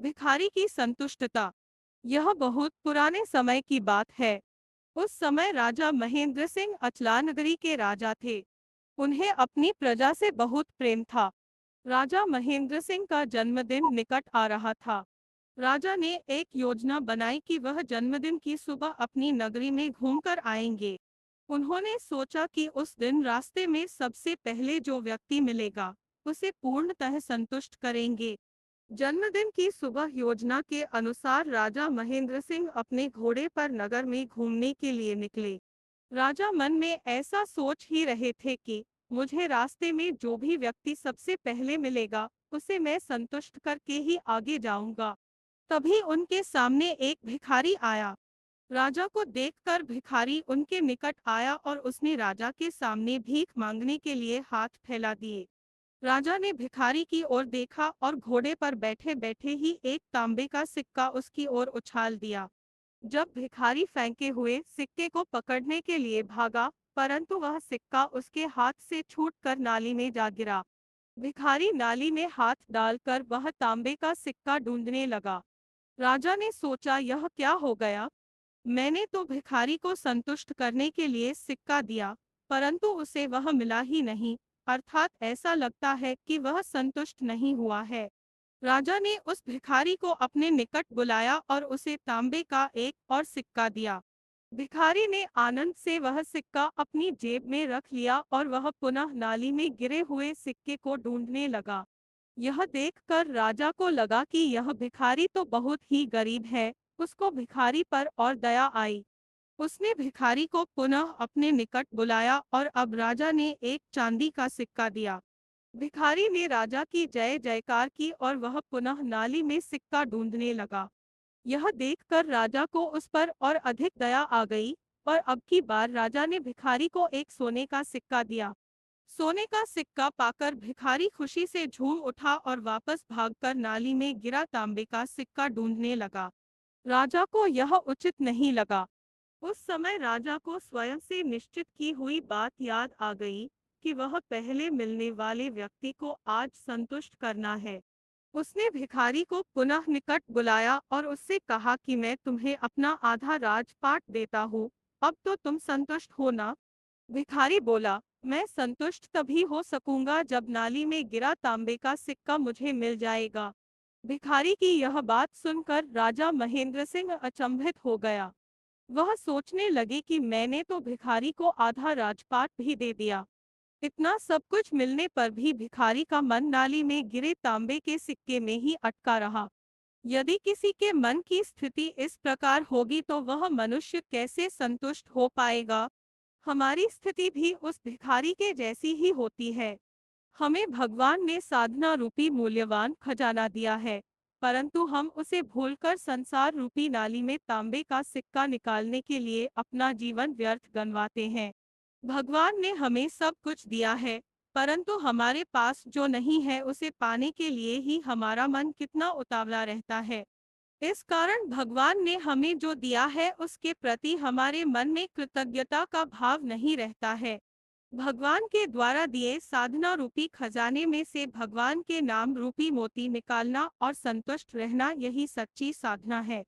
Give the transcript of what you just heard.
भिखारी की संतुष्टता। यह बहुत पुराने समय की बात है। उस समय राजा महेंद्र सिंह अचलानगरी के राजा थे। उन्हें अपनी प्रजा से बहुत प्रेम था। राजा महेंद्र सिंह का जन्मदिन निकट आ रहा था। राजा ने एक योजना बनाई कि वह जन्मदिन की सुबह अपनी नगरी में घूमकर आएंगे। उन्होंने सोचा कि उस दिन रास्ते में सबसे पहले जो व्यक्ति मिलेगा, उसे पूर्णतः संतुष्ट करेंगे। जन्मदिन की सुबह योजना के अनुसार राजा महेंद्र सिंह अपने घोड़े पर नगर में घूमने के लिए निकले। राजा मन में ऐसा सोच ही रहे थे कि मुझे रास्ते में जो भी व्यक्ति सबसे पहले मिलेगा, उसे मैं संतुष्ट करके ही आगे जाऊंगा। तभी उनके सामने एक भिखारी आया। राजा को देखकर भिखारी उनके निकट आया और उसने राजा के सामने भीख मांगने के लिए हाथ फैला दिए। राजा ने भिखारी की ओर देखा और घोड़े पर बैठे बैठे ही एक तांबे का सिक्का उसकी ओर उछाल दिया। जब भिखारी फेंके हुए सिक्के को पकड़ने के लिए भागा, परंतु वह सिक्का उसके हाथ से छूटकर नाली में जा गिरा। भिखारी नाली में हाथ डालकर वह तांबे का सिक्का ढूंढने लगा। राजा ने सोचा, यह क्या हो गया? मैंने तो भिखारी को संतुष्ट करने के लिए सिक्का दिया, परंतु उसे वह मिला ही नहीं, अर्थात ऐसा लगता है कि वह संतुष्ट नहीं हुआ है। राजा ने उस भिखारी को अपने निकट बुलाया और उसे तांबे का एक और सिक्का दिया। भिखारी ने आनंद से वह सिक्का अपनी जेब में रख लिया और वह पुनः नाली में गिरे हुए सिक्के को ढूंढने लगा। यह देखकर राजा को लगा कि यह भिखारी तो बहुत ही गरीब है। उसको भिखारी पर और दया आई। उसने भिखारी को पुनः अपने निकट बुलाया और अब राजा ने एक चांदी का सिक्का दिया। भिखारी ने राजा की जय जयकार की और वह पुनः नाली में सिक्का ढूंढने लगा। यह देखकर राजा को उस पर और अधिक दया आ गई और अब की बार राजा ने भिखारी को एक सोने का सिक्का दिया। सोने का सिक्का पाकर भिखारी खुशी से झूम उठा और वापस भागकर नाली में गिरा तांबे का सिक्का ढूंढने लगा। राजा को यह उचित नहीं लगा। उस समय राजा को स्वयं से निश्चित की हुई बात याद आ गई कि वह पहले मिलने वाले व्यक्ति को आज संतुष्ट करना है। उसने भिखारी को पुनः निकट बुलाया और उससे कहा कि मैं तुम्हें अपना आधा राजपाट देता हूँ, अब तो तुम संतुष्ट हो ना? भिखारी बोला, मैं संतुष्ट तभी हो सकूंगा जब नाली में गिरा तांबे का सिक्का मुझे मिल जाएगा। भिखारी की यह बात सुनकर राजा महेंद्र सिंह अचंभित हो गया। वह सोचने लगे कि मैंने तो भिखारी को आधा राजपाट भी दे दिया। इतना सब कुछ मिलने पर भी भिखारी का मन नाली में गिरे तांबे के सिक्के में ही अटका रहा। यदि किसी के मन की स्थिति इस प्रकार होगी तो वह मनुष्य कैसे संतुष्ट हो पाएगा? हमारी स्थिति भी उस भिखारी के जैसी ही होती है। हमें भगवान ने साधना रूपी मूल्यवान खजाना दिया है, परंतु हम उसे भूलकर संसार रूपी नाली में तांबे का सिक्का निकालने के लिए अपना जीवन व्यर्थ गंवाते हैं। भगवान ने हमें सब कुछ दिया है, परंतु हमारे पास जो नहीं है उसे पाने के लिए ही हमारा मन कितना उतावला रहता है। इस कारण भगवान ने हमें जो दिया है उसके प्रति हमारे मन में कृतज्ञता का भाव नहीं रहता है। भगवान के द्वारा दिए साधना रूपी खजाने में से भगवान के नाम रूपी मोती निकालना और संतुष्ट रहना, यही सच्ची साधना है।